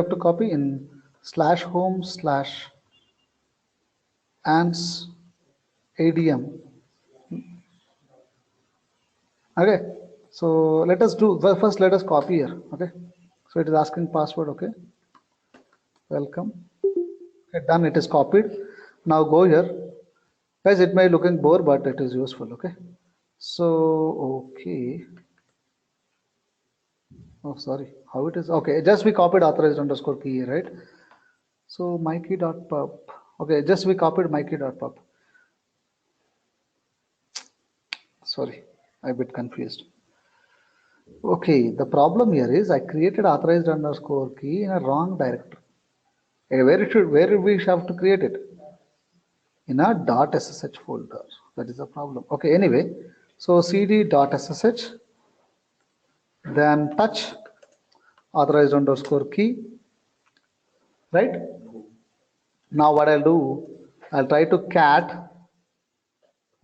have to copy in /home/ans adm. Okay, so let us do, well, first let us copy here. Okay, so it is asking password. Okay, welcome. Okay, done, it is copied. Now go here, guys. It may looking bore, but it is useful. Okay, so okay, oh sorry, how it is. Okay, just we copied authorized underscore key here, right? So mykey.pub. Okay, just we copied mykey.pub. Sorry, I'm a bit confused. Okay, the problem here is I created authorized underscore key in a wrong directory. Where we have to create it? In a .ssh folder. That is the problem. Okay, anyway, so cd.ssh, then touch authorized underscore key, right? Now what I'll do, I'll try to cat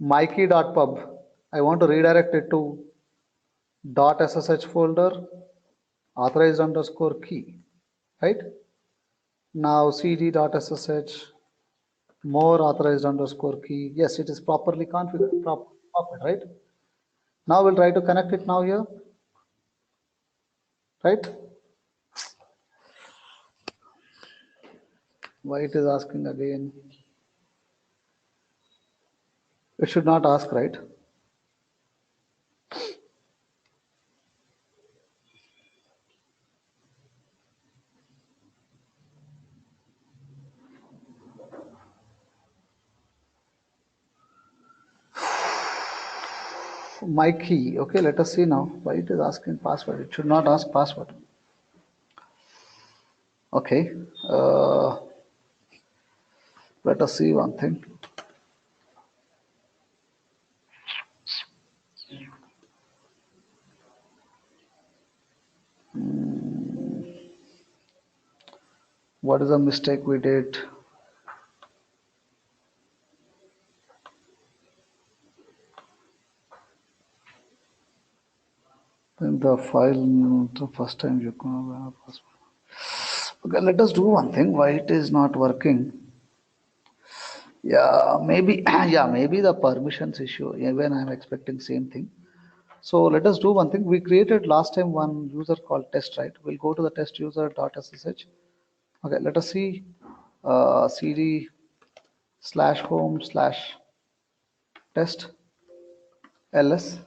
mykey.pub. I want to redirect it to .ssh folder, authorized underscore key, right? Now cd.ssh, more authorized underscore key. Yes, it is properly configured, proper, right? Now we'll try to connect it now here, right? Why it is asking again? It should not ask, right? My key. Okay, let us see now why it is asking password. It should not ask password. Okay, let us see one thing. What is the mistake we did? In the file, the first time you can password. Okay, let us do one thing. Why it is not working? Yeah, maybe yeah, maybe the permissions issue. Even I'm expecting same thing. So let us do one thing. We created last time one user called test, right? We'll go to the test user.ssh. Okay, let us see cd /home/test ls.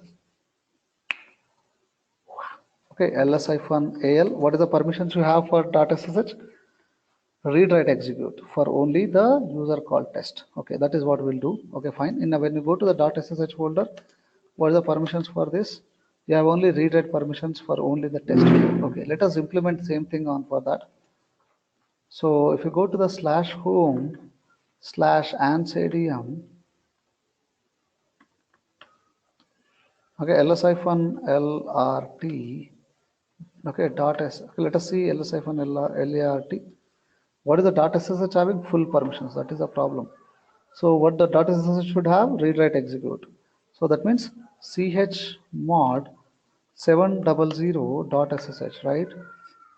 Okay, ls-al. What is the permissions you have for .ssh? Read write execute for only the user called test. Okay, that is what we'll do. Okay, fine. When you go to the .ssh folder, what are the permissions for this? You have only read write permissions for only the test. Okay, let us implement same thing on for that. So if you go to the /home/ans-adm, okay, ls-lrt, okay, let us see ls-lart. What is the .ssh having? Full permissions. That is the problem. So what the .ssh should have? Read write execute. So that means chmod 700.ssh, right?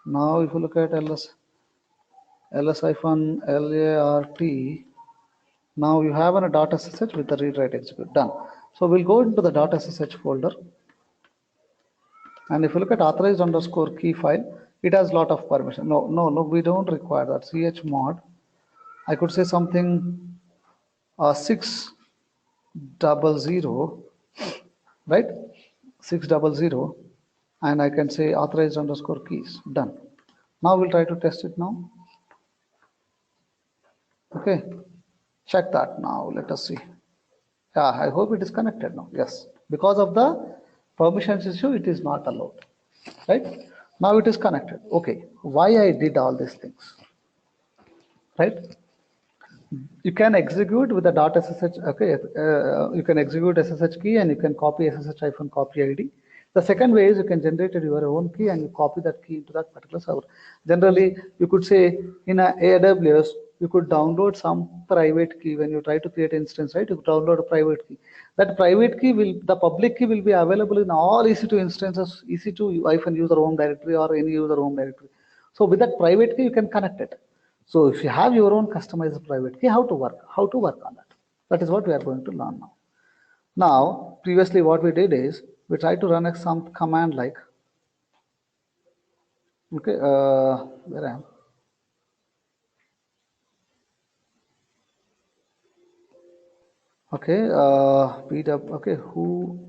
Now if you look at ls-lart, now you have a .ssh with the read write execute. Done. So we'll go into the .ssh folder, and if you look at authorized underscore key file, it has lot of permission. No, we don't require that. Chmod, I could say something 600, right? 600, and I can say authorized underscore keys. Done. Now we'll try to test it now. Okay, check that now. Let us see. Yeah, I hope it is connected now. Yes, because of the permissions issue, it is not allowed. Right? Now it is connected. Okay, why I did all these things? Right? You can execute with the .ssh. Okay, you can execute SSH key and you can copy SSH-copy ID. The second way is you can generate your own key and you copy that key into that particular server. Generally, you could say in a AWS, you could download some private key when you try to create instance, right? You could download a private key. That private key the public key will be available in all EC2 instances, EC2-user home directory or any user home directory. So with that private key, you can connect it. So if you have your own customized private key, how to work on that? That is what we are going to learn now. Now, previously what we did is we tried to run some command like, okay, where I am. Okay, PW, okay, who,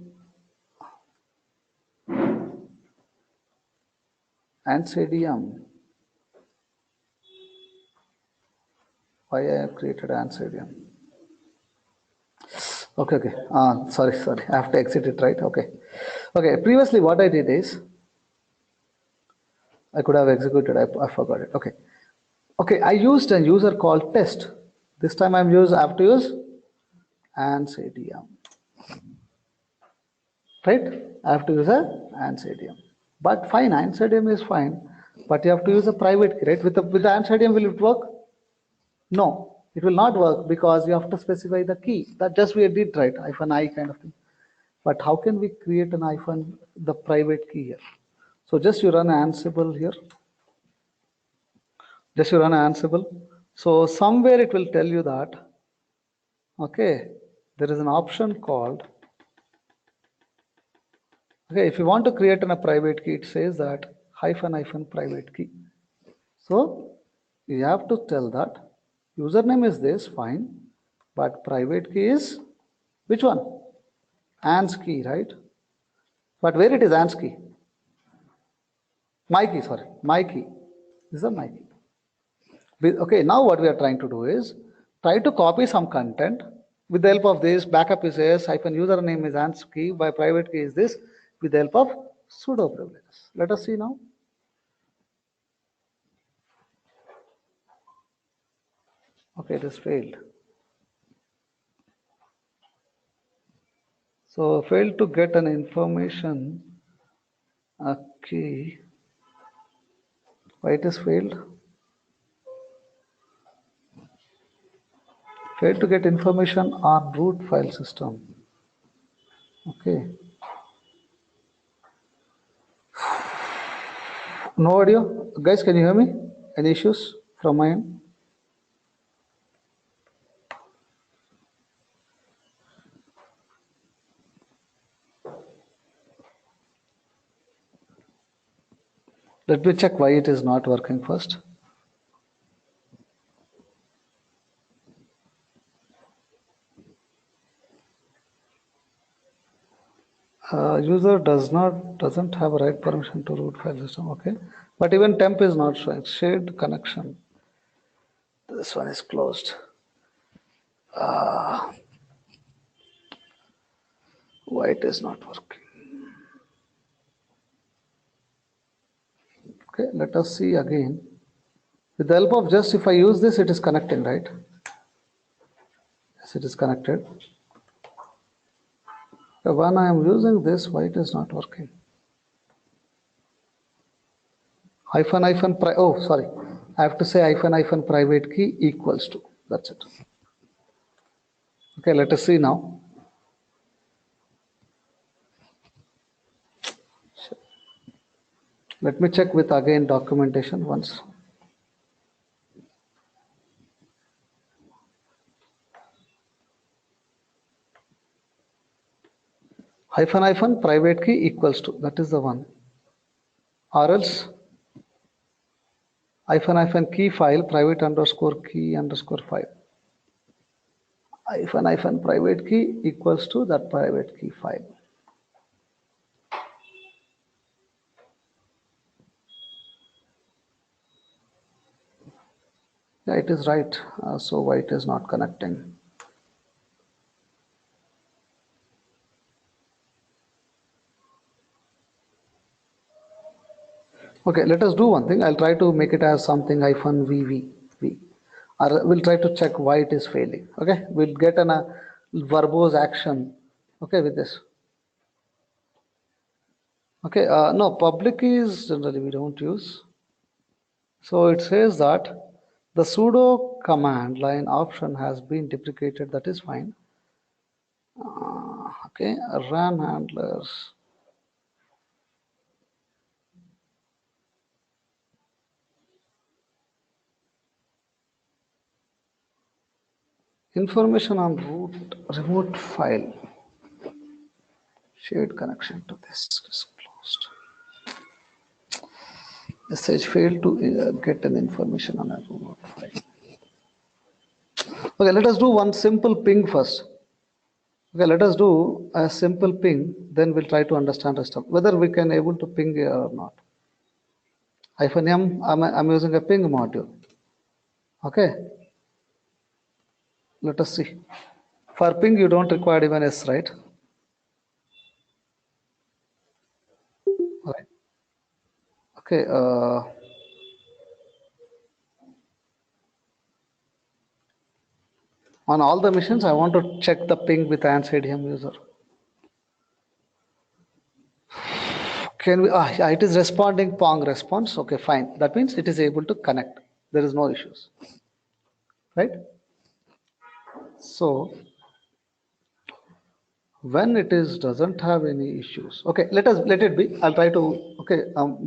Ansible, why I have created Ansible. Okay, okay, sorry, I have to exit it, right? Okay, okay, previously what I did is, I could have executed, I forgot it, okay. Okay, I used a user called test. This time I have to use Ansible, right? I have to use a Ansible. But fine, Ansible is fine, but you have to use a private key, right? With the Ansible, will it work? No, it will not work because you have to specify the key. That just we did, right? -I kind of thing. But how can we create an the private key here? So just you run Ansible here. Just you run Ansible. So somewhere it will tell you that, okay, there is an option called, okay, if you want to create a private key, it says that -- private key. So you have to tell that username is this, fine, but private key is which one? Ans key, right? But where it is Ans key? My key, sorry, my key. This is a my key. Okay, now what we are trying to do is try to copy some content with the help of this. Backup is s hyphen username is ans key, by private key is this, with the help of sudo privileges. Let us see now. Okay, it has failed. So failed to get an information. Okay, why it has failed? Failed to get information on root file system. Okay. No audio? Guys, can you hear me? Any issues from my end? Let me check why it is not working first. User doesn't have a right permission to root file system. Okay, but even temp is not showing. Shared connection. This one is closed. Why it is not working? Okay, let us see again. With the help of just if I use this, it is connecting, right? Yes, it is connected. When I am using this, why it is not working? Oh, sorry. I have to say -- private key equals to. That's it. Okay, let us see now. Let me check with again documentation once. -- private key equals to, that is the one. Or else -- key file private underscore key underscore file. -- private key equals to that private key file. Yeah, it is right. So why it is not connecting? Okay, let us do one thing. I'll try to make it as something -vv. Or we'll try to check why it is failing. Okay, we'll get a verbose action. Okay, with this. Okay, no, public is generally we don't use. So it says that the sudo command line option has been deprecated. That is fine. Okay, run handlers. information on root remote file. Shared connection to this is closed. Message failed to get an information on a remote file. Okay, let us do one simple ping first. Okay, let us do a simple ping, then we'll try to understand the stuff, whether we can able to ping here or not. -m, I'm using a ping module. Okay, let us see. For ping, you don't require even S, right? Right. Okay. On all the machines, I want to check the ping with Ansible user. Can we? Yeah, it is responding Pong response. Okay, fine. That means it is able to connect. There is no issues, right? So when it is doesn't have any issues. Okay, let it be. I'll try to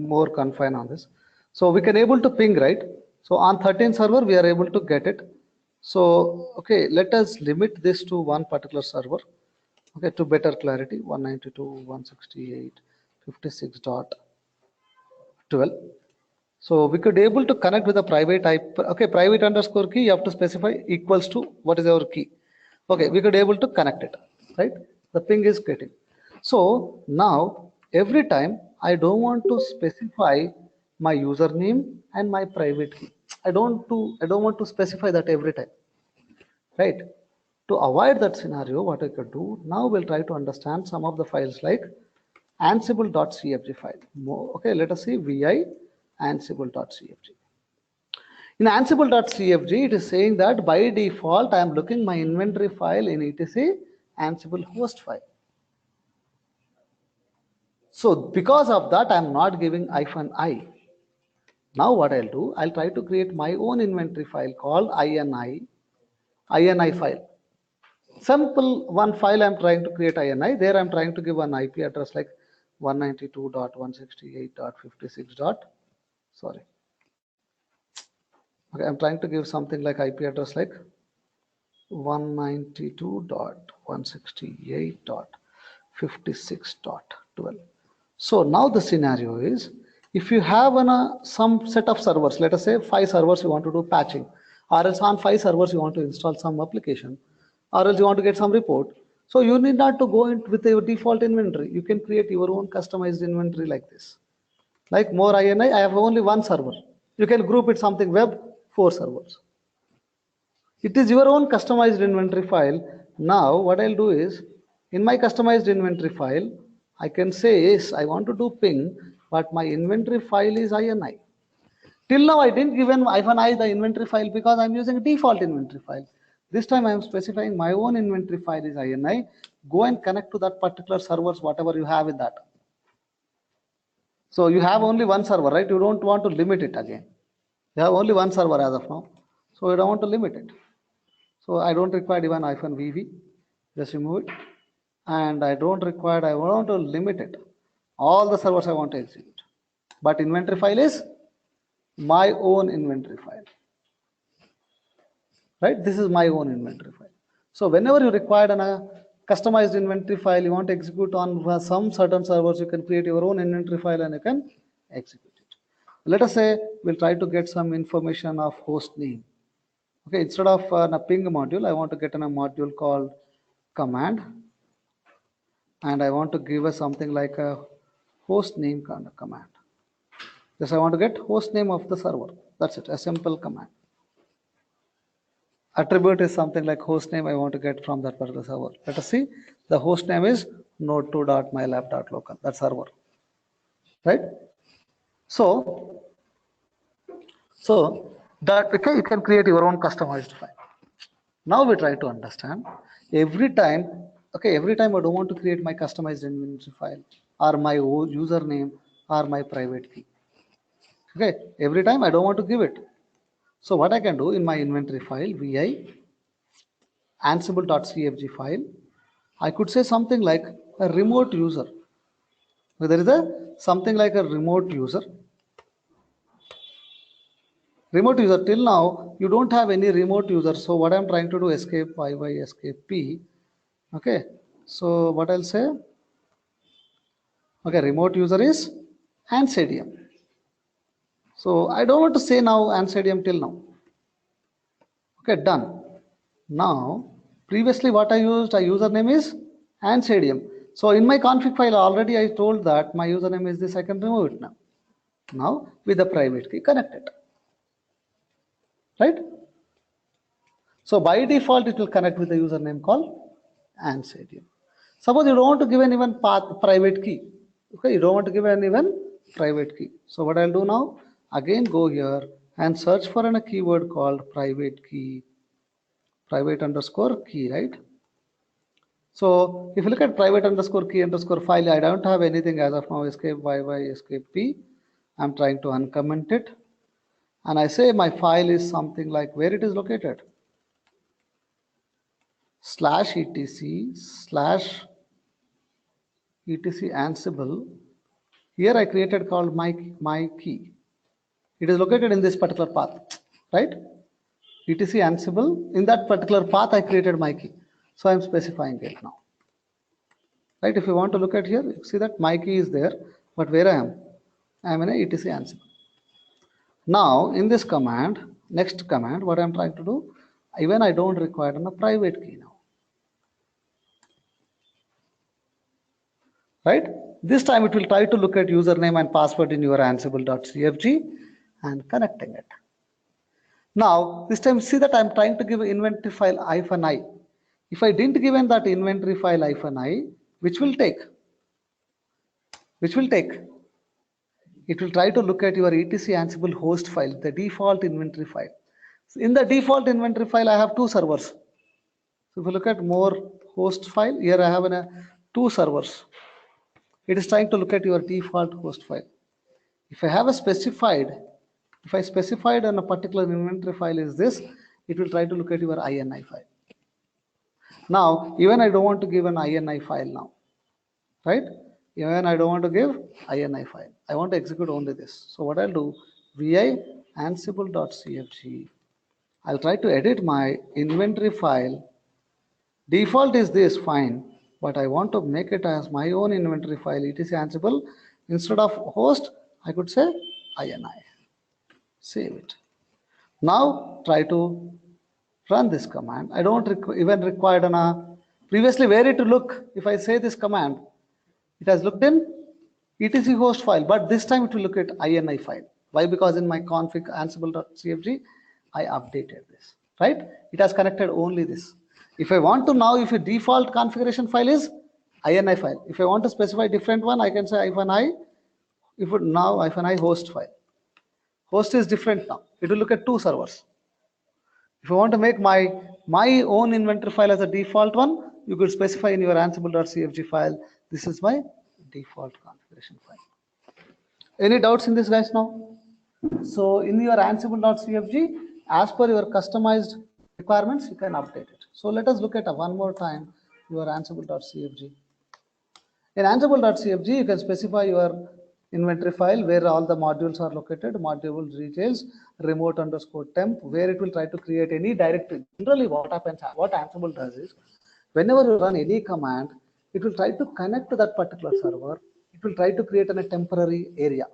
more confine on this. So we can able to ping, right? So on 13 server we are able to get it. So okay, let us limit this to one particular server. Okay, to better clarity, 192.168.56.12. So we could able to connect with a private IP. Okay, private underscore key, you have to specify equals to what is our key. Okay, we could able to connect it, right? The ping is getting. So now every time I don't want to specify my username and my private key. I don't want to specify that every time, right? To avoid that scenario, what I could do now, we'll try to understand some of the files like ansible.cfg file. Okay, let us see vi ansible.cfg. In ansible.cfg, it is saying that by default, I am looking my inventory file in etc ansible host file. So because of that, I am not giving -i. Now what I'll do, I'll try to create my own inventory file called ini file. Simple one file I'm trying to create ini. There I'm trying to give an IP address like 192.168.56. Sorry. Okay, I'm trying to give something like IP address like 192.168.56.12. So now the scenario is, if you have some set of servers, let us say 5 servers you want to do patching, or else on 5 servers you want to install some application, or else you want to get some report. So you need not to go in with your default inventory. You can create your own customized inventory like this. Like more ini, I have only one server. You can group it something web, 4 servers. It is your own customized inventory file. Now what I'll do is, in my customized inventory file, I can say yes, I want to do ping, but my inventory file is ini. Till now I didn't give an -i the inventory file because I'm using a default inventory file. This time I'm specifying my own inventory file is ini. Go and connect to that particular servers, whatever you have in that. So you have only one server, right? You don't want to limit it again. You have only one server as of now. So you don't want to limit it. So I don't require even -vv, just remove it. And I want to limit it. All the servers I want to execute. But inventory file is my own inventory file. Right? This is my own inventory file. So whenever you require a customized inventory file, you want to execute on some certain servers, you can create your own inventory file and you can execute it. Let us say we'll try to get some information of host name. Okay, instead of a ping module, I want to get in a module called command, and I want to give us something like a host name kind of command. Just I want to get host name of the server. That's it, a simple command. Attribute is something like host name I want to get from that particular server. Let us see, the host name is node2.mylab.local, that server, right? So that okay, you can create your own customized file. Now we try to understand every time I don't want to create my customized inventory file or my username or my private key. Okay, every time I don't want to give it. So what I can do in my inventory file, vi ansible.cfg file, I could say something like a remote user. There is something like a remote user. Remote user, till now you don't have any remote user. So what I'm trying to do, escape yy escape p. Okay, so what I'll say, okay, remote user is Ansible. So I don't want to say now Ansible till now. Okay, done. Now, previously what I used, a username is Ansible. So in my config file already I told that my username is this, I can remove it now. Now with the private key connected, right? So by default it will connect with the username called Ansible. Suppose you don't want to give an even path private key. Okay, you don't want to give an even private key. So what I'll do now, again go here and search for a keyword called private key, private underscore key, right? So if you look at private underscore key underscore file, I don't have anything as of now, escape yy escape p. I'm trying to uncomment it. And I say my file is something like where it is located. /etc/etc Ansible. Here I created called my key. It is located in this particular path, right? etc Ansible, in that particular path I created my key. So I'm specifying it now. Right, if you want to look at here, you see that my key is there, but where I am in a etc Ansible. Now in this command, next command, what I'm trying to do, even I don't require a private key now. Right? This time it will try to look at username and password in your ansible.cfg and connecting it. Now this time see that I'm trying to give inventory file -i. If I didn't give in that inventory file -i, which will take? It will try to look at your etc Ansible host file, the default inventory file. So in the default inventory file, I have two servers. So if you look at more host file, here I have two servers. It is trying to look at your default host file. If I have a specified, if I specified on a particular inventory file is this, it will try to look at your ini file. Now, even I don't want to give an ini file now, right? Even I don't want to give ini file. I want to execute only this. So what I'll do, vi ansible.cfg. I'll try to edit my inventory file. Default is this, fine, but I want to make it as my own inventory file. It is Ansible. Instead of host, I could say ini. Save it. Now try to run this command. I don't even require previously where it to look. If I say this command, it has looked in etc host file, but this time it will look at ini file. Why? Because in my config ansible.cfg, I updated this, right? It has connected only this. If I want to now, if a default configuration file is ini file, if I want to specify different one, I can say -i. If it now -i host file. Host is different now. It will look at two servers. If you want to make my own inventory file as a default one, you could specify in your ansible.cfg file, this is my default configuration file. Any doubts in this, guys, now? So in your ansible.cfg, as per your customized requirements, you can update it. So let us look at one more time your ansible.cfg. In ansible.cfg, you can specify your inventory file where all the modules are located, module details, remote underscore temp, where it will try to create any directory. Generally what happens, what Ansible does is, whenever you run any command, it will try to connect to that particular server. It will try to create a temporary area.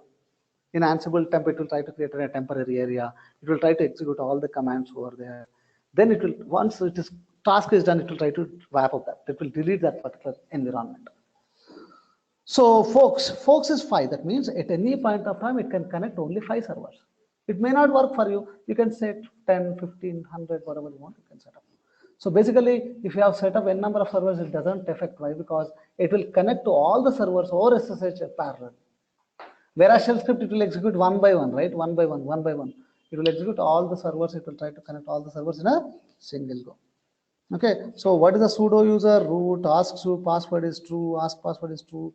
In Ansible temp, it will try to create a temporary area. It will try to execute all the commands over there. Then it will, once it is task is done, it will try to wrap up that. It will delete that particular environment. So folks is 5. That means at any point of time, it can connect only 5 servers. It may not work for you. You can set 10, 15, 100, whatever you want, you can set up. So basically, if you have set up n number of servers, it doesn't affect. Why? Because it will connect to all the servers over SSH parallel. Whereas shell script, it will execute one by one, right? One by one. It will execute all the servers. It will try to connect all the servers in a single go. Okay. So what is the sudo user root? Ask sudo password is true. Ask password is true.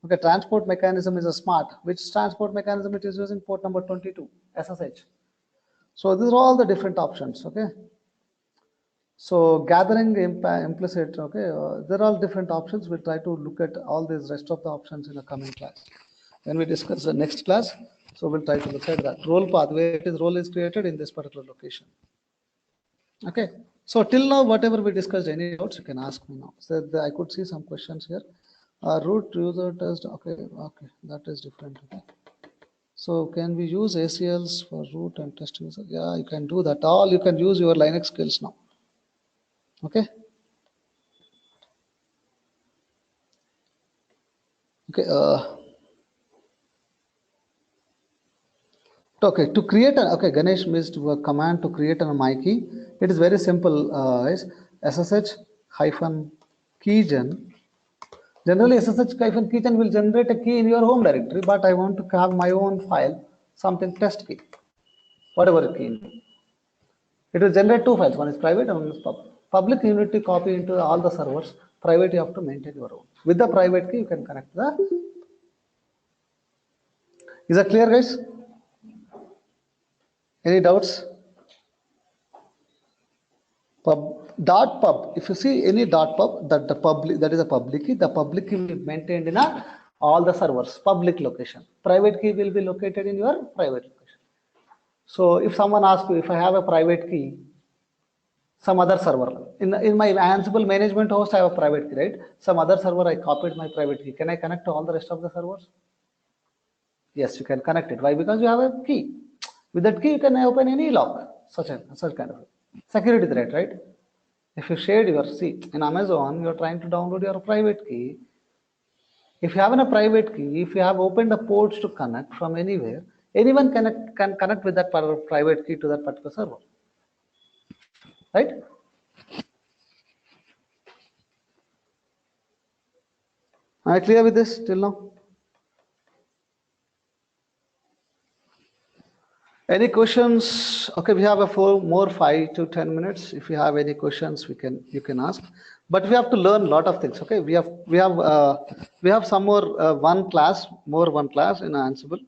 Okay. Transport mechanism is a smart. Which transport mechanism it is using? Port number 22 SSH. So these are all the different options. Okay. So gathering implicit. Okay. There are all different options. We'll try to look at all these rest of the options in the coming class. When we discuss the next class, So we'll try to look at that role path where it is role is created in this particular location. Okay. So till now, whatever we discussed, any doubts you can ask me now. So I could see some questions here. Root user test. Okay. Okay. That is different. Okay. So can we use ACLs for root and test user? Yeah, you can do that. All you can use your Linux skills now. Okay. Okay. Okay. To create an okay, Ganesh missed a command to create an my key. It is very simple. Is SSH hyphen keygen. Generally, SSH hyphen keygen will generate a key in your home directory, but I want to have my own file, something test key, whatever key. It will generate two files. One is private and one is public. Public you need to copy into all the servers. Private you have to maintain your own. With the private key, you can connect the. Is that clear, guys? Any doubts? Pub. If you see any pub, that the public that is a public key. The public key will be maintained in all the servers. Public location. Private key will be located in your private location. So if someone asks you if I have a private key, some other server in my Ansible management host, I have a private key, right? Some other server I copied my private key. Can I connect to all the rest of the servers? Yes, you can connect it. Why? Because you have a key. With that key, you can open any lock, such kind of security threat, right? If you shared your see in Amazon, you are trying to download your private key. If you have a private key, if you have opened the ports to connect from anywhere, anyone can connect with that private key to that particular server, right? Am I clear with this till now? Any questions? Okay, we have a more 5 to 10 minutes. If you have any questions, you can ask. But we have to learn a lot of things. Okay, we have some more one class in Ansible.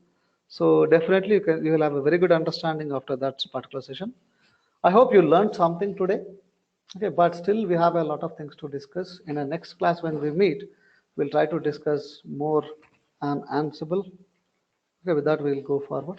So definitely you will have a very good understanding after that particular session. I hope you learned something today. Okay, but still we have a lot of things to discuss. In the next class when we meet, we'll try to discuss more on Ansible. Okay, with that we'll go forward.